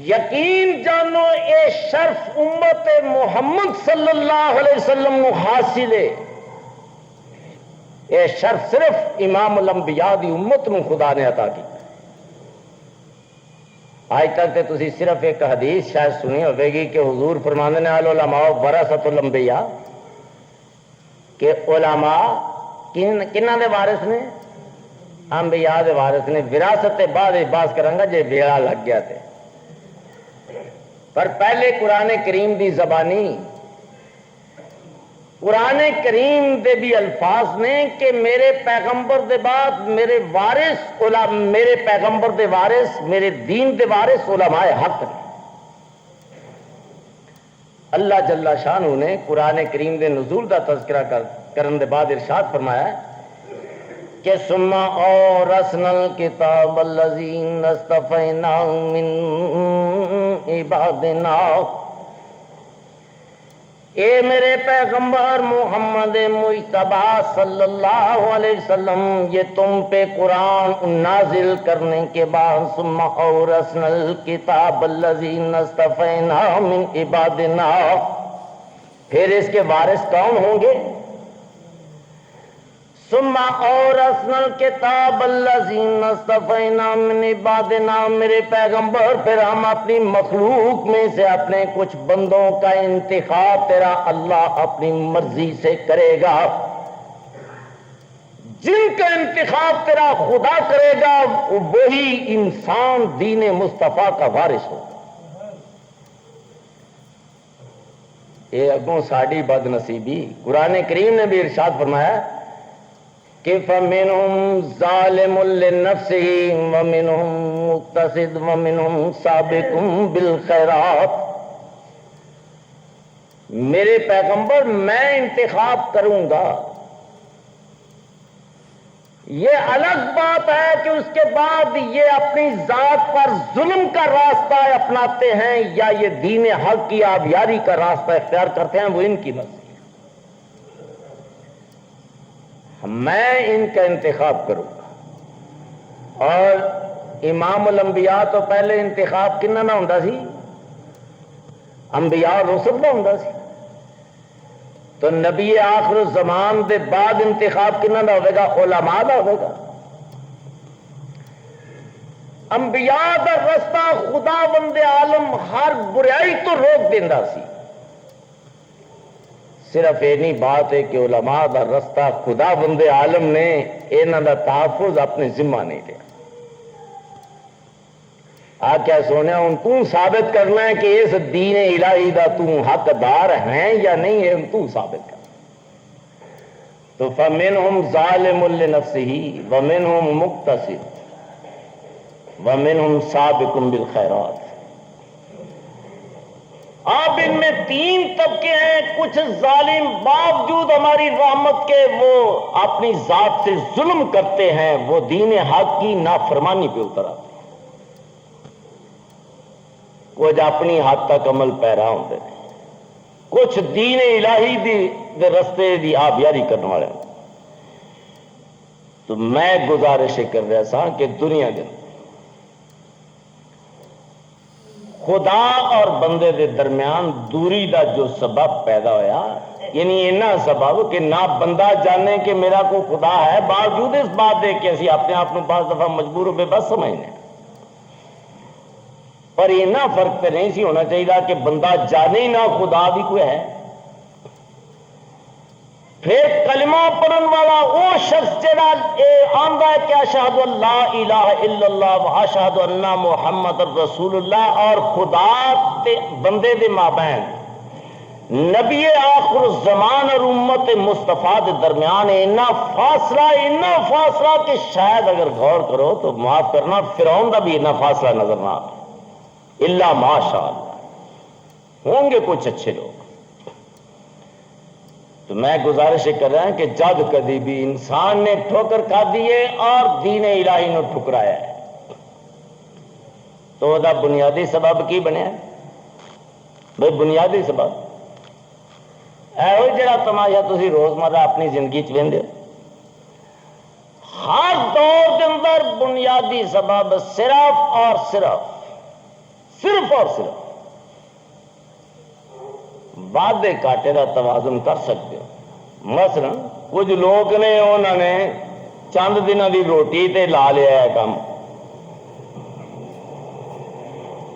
یقین جانو اے شرف امت محمد صلی اللہ علیہ وسلم کو حاصل ہے، اے شرف صرف امام الانبیاء دی امت میں خدا نے عطا کی۔ آج تک تے تسی صرف ایک حدیث شاید سنی ہوئے گی کہ حضور فرماندے نے العلماء ورثۃ الانبیاء، کہ علماء کنہاں دے وارث نے؟ انبیاء دے وارث نے۔ وراثت تے بعد باز کروں گا جے ویڑا لگ گیا تے، پر پہلے قرآن کریم دی زبانی، قرآن کریم دے بھی الفاظ نے کہ میرے پیغمبر دے بعد میرے وارث میرے پیغمبر دے وارث، میرے دین دے وارث علماء حق نے۔ اللہ جل شانہ نے قرآن کریم دے نزول دا تذکرہ کرن دے بعد ارشاد فرمایا کہ ثم اورثنا الکتاب الذین اصطفینا من عبادنا، اے میرے پیغمبر محمد مجتبی صلی اللہ علیہ وسلم، یہ تم پہ قرآن نازل کرنے کے بعد ثم اورثنا الکتاب الذین اصطفینا من عبادنا، پھر اس کے وارث کون ہوں گے؟ ثم اورثنا الکتاب الذین اصطفینا من عبادنا، میرے پیغمبر پھر ہم اپنی مخلوق میں سے اپنے کچھ بندوں کا انتخاب تیرا اللہ اپنی مرضی سے کرے گا، جن کا انتخاب تیرا خدا کرے گا وہی انسان دین مصطفیٰ کا وارث ہوگا۔ یہ اگوں ساڑی بد نصیبی، قرآن کریم نے بھی ارشاد فرمایا کہ فَمِنْهُمْ ظَالِمٌ لِّنَفْسِهِ وَمِنْهُمْ مُقْتَصِدٌ وَمِنْهُمْ سَابِقٌ بِالْخَيْرَاتِ، میرے پیغمبر میں انتخاب کروں گا، یہ الگ بات ہے کہ اس کے بعد یہ اپنی ذات پر ظلم کا راستہ اپناتے ہیں یا یہ دین حق کی آبیاری کا راستہ اختیار کرتے ہیں، وہ ان کی مرضی، میں ان کا انتخاب کروں گا۔ اور امام الانبیاء تو پہلے انتخاب کنہ نہ ہوندا سی؟ انبیاء اور رسل نہ ہوندا سی، تو نبی آخر الزمان دے بعد انتخاب کنہ نہ ہوئے گا؟ علماء دا ہوئے گا۔ انبیاء دا رستہ خدا بند عالم ہر برائی تو روک دیندا سی، صرف اینی بات ہے کہ علماء دا رستہ خدا بند عالم نے انہاں دا تحفظ اپنے ذمہ نہیں لیا۔ آ کیا سونے ہوں تو ثابت کرنا ہے کہ اس دین الہی دا تو حقدار ہیں یا نہیں ہے، تو ثابت کر۔ تو فَمِنْهُمْ ظَالِمٌ لِّنَفْسِهِ وَمِنْهُمْ مُقْتَصِدٌ وَمِنْهُمْ سَابِقٌ بِالْخَيْرَاتِ، اب ان میں تین طبقے ہیں، کچھ ظالم باوجود ہماری رحمت کے وہ اپنی ذات سے ظلم کرتے ہیں، وہ دین حق کی نافرمانی پہ اتر آتے ہیں، کچھ اپنی حد تک عمل پیرا ہوتے ہیں، کچھ دین الہی دے رستے دی آبیاری کرنے والے ہیں۔ تو میں گزارش کر رہا سا کہ دنیا کے خدا اور بندے دے درمیان دوری دا جو سبب پیدا ہویا، یعنی اینا سبب کہ نہ بندہ جانے کہ میرا کو خدا ہے، باوجود اس بات دے کہ اسی اپنے آپ کو بعض دفعہ مجبور ہو بے بس سمجھنے، پر اینا فرق پہ نہیں سی ہونا چاہیے کہ بندہ جانے ہی نہ خدا بھی کوئی ہے۔ پھر کلمہ پڑھن والا وہ شخص جڑا آندا ہے کہ اشہد ان لا الہ الا اللہ و اشہد ان محمد رسول اللہ، اور خدا تے بندے دے مابین نبی آخر الزمان اور امت مصطفیٰ دے درمیان اتنا فاصلہ کہ شاید اگر غور کرو تو معاف کرنا فرعون دا بھی اتنا فاصلہ نظر نہ آتا، الا ماشاء اللہ، ہوں گے کچھ اچھے لوگ۔ تو میں گزارش کر رہا ہوں کہ جب کبھی بھی انسان نے ٹھوکر کھا دیے اور دین الہی نے ٹھکرایا ہے تو وہ بنیادی سبب کی بنیا بھائی؟ بنیادی سبب یہ جڑا تماشا تسی روزمرہ اپنی زندگی ویندے ہو، ہر دور کے اندر بنیادی سبب صرف اور صرف وعدے کاٹے کا توازن کر سکتے ہو۔ مثلا کچھ لوگ نے انہوں نے چند دنوں کی روٹی تے لا لیا ہے کام،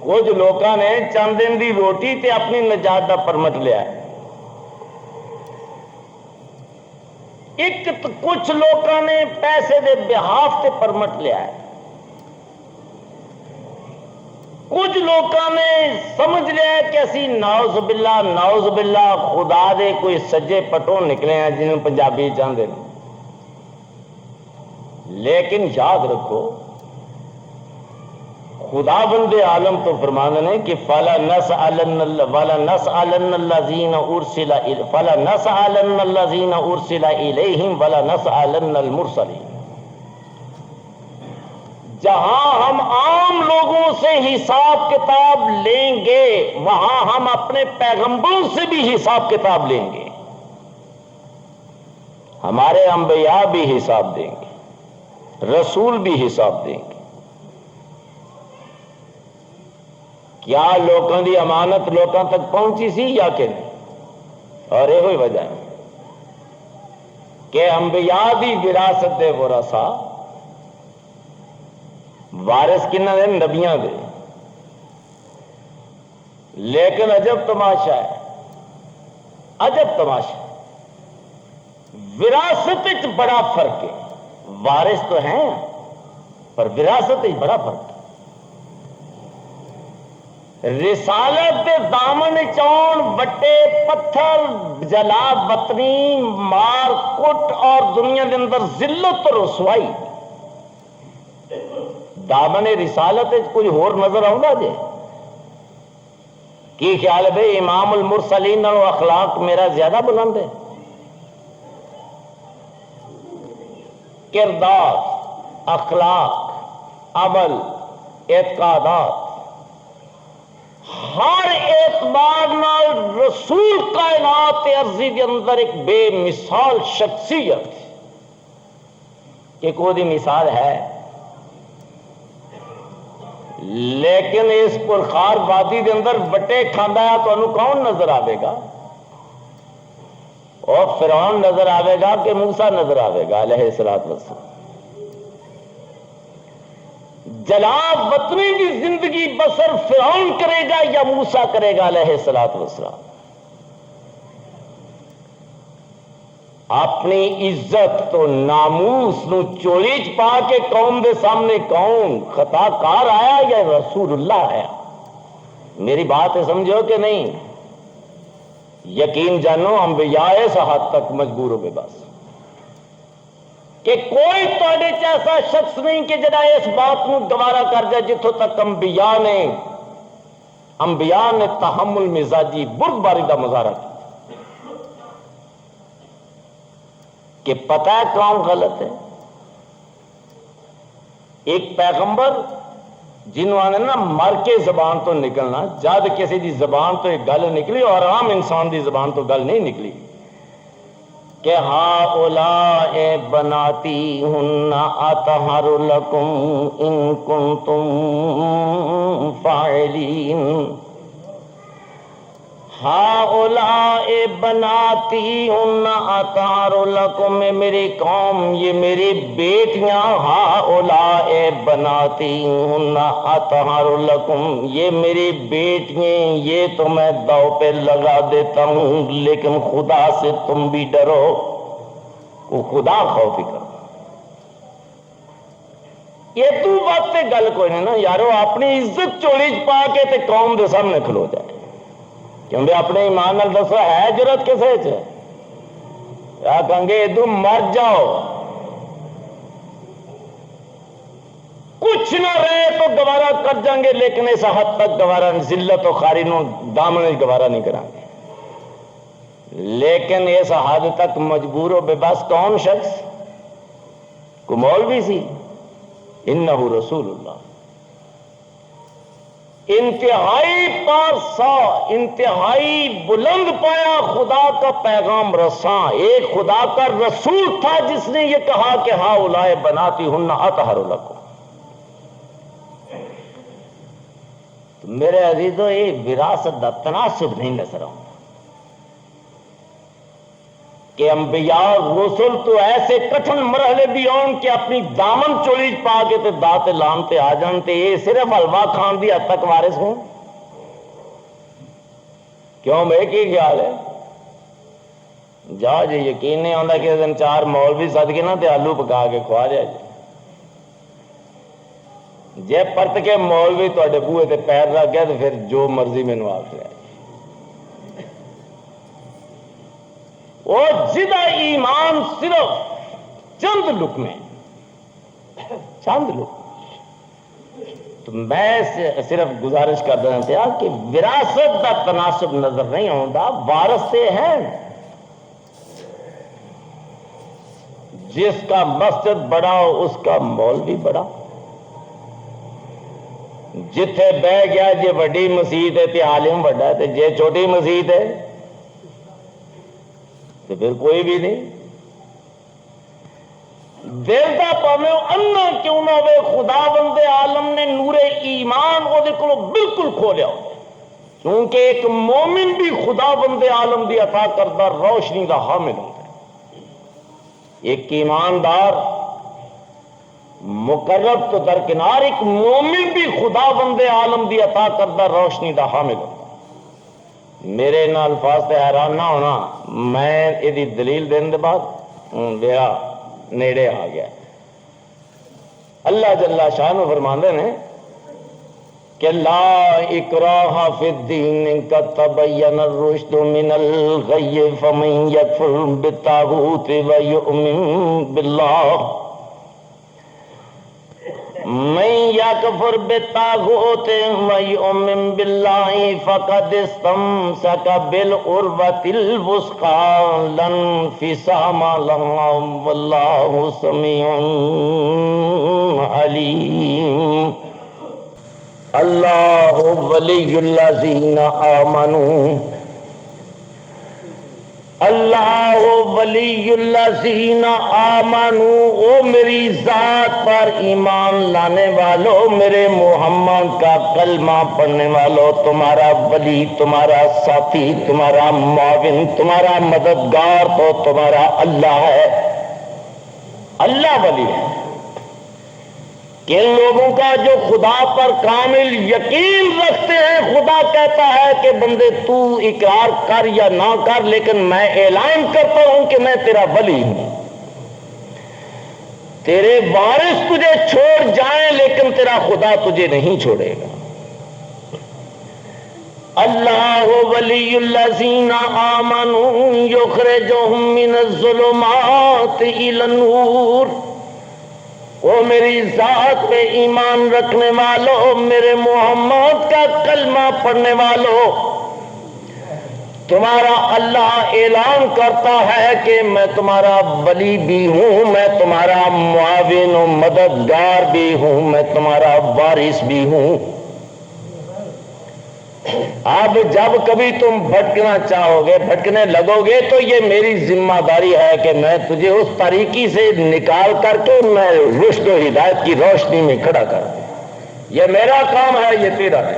کچھ لوگوں نے چند دن کی روٹی تے اپنی نجات کا پرمٹ لیا ہے، کچھ لوگوں نے پیسے دے بہاف تے پرمٹ لیا ہے، کچھ لوگوں نے سمجھ لیا کہ اسی نعوذ باللہ خدا دے کوئی سجے پٹوں نکلے ہیں جنہوں پنجابی چاہتے ہیں۔ لیکن یاد رکھو خدا بند عالم تو فرمانے نے کہ فَلَا نَسْأَلَنَّ الَّذِينَ أُرْسِلَ إِلَيْهِمْ وَلَا نَسْأَلَنَّ الْمُرْسَلِينَ، جہاں ہم عام لوگوں سے حساب کتاب لیں گے وہاں ہم اپنے پیغمبروں سے بھی حساب کتاب لیں گے. ہمارے انبیاء بھی حساب دیں گے، رسول بھی حساب دیں گے. کیا لوگوں کی امانت لوگوں تک پہنچی سی یا کہ نہیں؟ اور یہ وجہ ہے کہ انبیاء دی وراثت دے ورثا وارث کنہ دے؟ نبیاں دے. لیکن عجب تماشا ہے، عجب تماشا، وراثت وچ بڑا فرق ہے. وارث تو ہیں پر وراثت وچ بڑا فرق ہے. رسالت دے دامن چون وٹے پتھر جلا وطنی مار کٹ اور دنیا دے اندر ذلت اور رسوائی، دامن رسالت کوئی ہور نظر آؤں جے؟ کی خیال ہے بھائی امام المرسلین اور اخلاق میرا زیادہ بلند ہے؟ کردار، اخلاق، عمل، اعتقادات، ہر اعتبار نال رسول کائنات عرضی کے اندر ایک بے مثال شخصیت کہ کوئی مثال ہے. لیکن اس پرخار وادی دے اندر بٹے کھانا ہے تو انہوں کون نظر آئے گا؟ اور فرعون نظر آئے گا کہ موسیٰ نظر آئے گا علیہ السلام؟ جلاب وطنی کی زندگی بسر فرعون کرے گا یا موسیٰ کرے گا علیہ السلام؟ اپنی عزت تو ناموس نو چوری چ پا کے قوم دے سامنے کون خطا کار آیا یا رسول اللہ آیا؟ میری بات ہے سمجھو کہ نہیں؟ یقین جانو انبیاء اس حد تک مجبور ہو گئے بس کہ کوئی تھوڑے ایسا شخص نہیں کہ جڑا اس بات کو گوارا کر جائے جتوں تک انبیاء نے تحمل مزاجی برگ باری کا مظاہرہ کیا کہ پتہ ہے کون غلط ہے. ایک پیغمبر جنہوں آنے نا مر کے زبان تو نکلنا، جد کسی دی زبان تو ایک گل نکلی اور عام انسان دی زبان تو گل نہیں نکلی کہ ہؤلاء بناتی ہن اطہر لکم ان کنتم فاعلین. ہؤلاء بناتی ہن اطہر لکم، میری قوم یہ میری بیٹیاں، ہؤلاء بناتی ہن اطہر لکم یہ میری بیٹیاں، یہ تو میں دو پہ لگا دیتا ہوں، لیکن خدا سے تم بھی ڈرو، وہ خدا خوفی کرو. یہ تو بات تے گل کوئی نہیں نا یارو، اپنی عزت چولی چ پا کے تے قوم دے سامنے کھلو جائے کیونکہ اپنے ایمان نال دسو ہے ضرورت کسے چ؟ کیا کہیں گے ادو مر جاؤ کچھ نہ رہے تو گوارا کر جائیں گے، لیکن اس حد تک گوارا ذلت و خاری نو دامن گوارا نہیں کریں گے. لیکن اس حد تک مجبور ہو بے بس کون شخص؟ کو مولوی سی، انہ رسول اللہ، انتہائی پارسا، انتہائی بلند پایا خدا کا پیغام رساں، ایک خدا کا رسول تھا جس نے یہ کہا کہ ہؤلاء بناتی ہن اطہر لکم. میرے عزیزو یہ وراثت دا تناسب نہیں نظر آتا کہ انبیاء رسول تو ایسے کٹھن مرحلے بھی آن کہ اپنی دامن چولی پا کے تے دات لام تے آ جان تے یہ صرف حلوہ کھان دی حد تک وارث ہوں. کیوں میں کی خیال ہے؟ جا جی یقین نہیں آتا کہ دن چار مولوی سد کے نا تے آلو پکا کے کھوا جائے جے پرت کے مولوی تے بوئے تے پیر رکھ گیا تو پھر جو مرضی مینو آخ لیا. وہ جدا ایمان صرف چند لقمے، چند لقمے. تو میں صرف گزارش کر دینا چاہیا کہ وراثت کا تناسب نظر نہیں آتا، وارث سے ہیں. جس کا مسجد بڑا ہو اس کا مولوی بڑا، جتھے بہ گیا جے وڈی مسیت ہے تے عالم وڈا ہے، تے جے چھوٹی مسیت ہے تو پھر کوئی بھی نہیں۔ دل دا پاویں انا کیوں نہ ہوئے، خدا بندے عالم نے نور ایمان وہ کو بالکل کھولیا، کیونکہ ایک مومن بھی خدا بندے عالم دی عطا کردہ روشنی دا حامل ہوتا ہے۔ ایک ایماندار مقرب تو درکنار، ایک مومن بھی خدا بندے عالم دی عطا کردہ روشنی دا حامل ہوتا ہے۔ میرے نال الفاظ تے حیران نہ ہونا، میں یہ دلیل دینے دے بعد میرا نیڑے آ گیا۔ اللہ جل شانہ فرماندے نے کہ لا اکراہ فی الدین قد تبین الرشد من الغی فمن یکفر بالطاغوت ویؤمن باللہ من یکفر بالطاغوت ویؤمن باللہ فقد استمسک بالعروۃ الوثقی لا انفصام لہا واللہ سمیع علیم۔ اللہ ولی الذین آمنوا، اللہ ولی الذین آمنوا، او میری ذات پر ایمان لانے والوں، میرے محمد کا کلمہ پڑھنے والوں، تمہارا ولی، تمہارا ساتھی، تمہارا معاون، تمہارا مددگار تو تمہارا اللہ ہے۔ اللہ ولی ہے کن لوگوں کا جو خدا پر کامل یقین رکھتے ہیں۔ خدا کہتا ہے کہ بندے تو اقرار کر یا نہ کر، لیکن میں اعلان کرتا ہوں کہ میں تیرا ولی ہوں۔ تیرے وارث تجھے چھوڑ جائیں لیکن تیرا خدا تجھے نہیں چھوڑے گا۔ اللہ ولی الذین آمنوا یخرجہم من الظلمات الی النور، وہ میری ذات پہ ایمان رکھنے والوں، میرے محمد کا کلمہ پڑھنے والوں، تمہارا اللہ اعلان کرتا ہے کہ میں تمہارا ولی بھی ہوں، میں تمہارا معاون و مددگار بھی ہوں، میں تمہارا وارث بھی ہوں۔ اب جب کبھی تم بھٹکنا چاہو گے، بھٹکنے لگو گے، تو یہ میری ذمہ داری ہے کہ میں تجھے اس طریقے سے نکال کر کے میں رشد و ہدایت کی روشنی میں کھڑا کر دوں۔ یہ میرا کام ہے، یہ تیرا ہے۔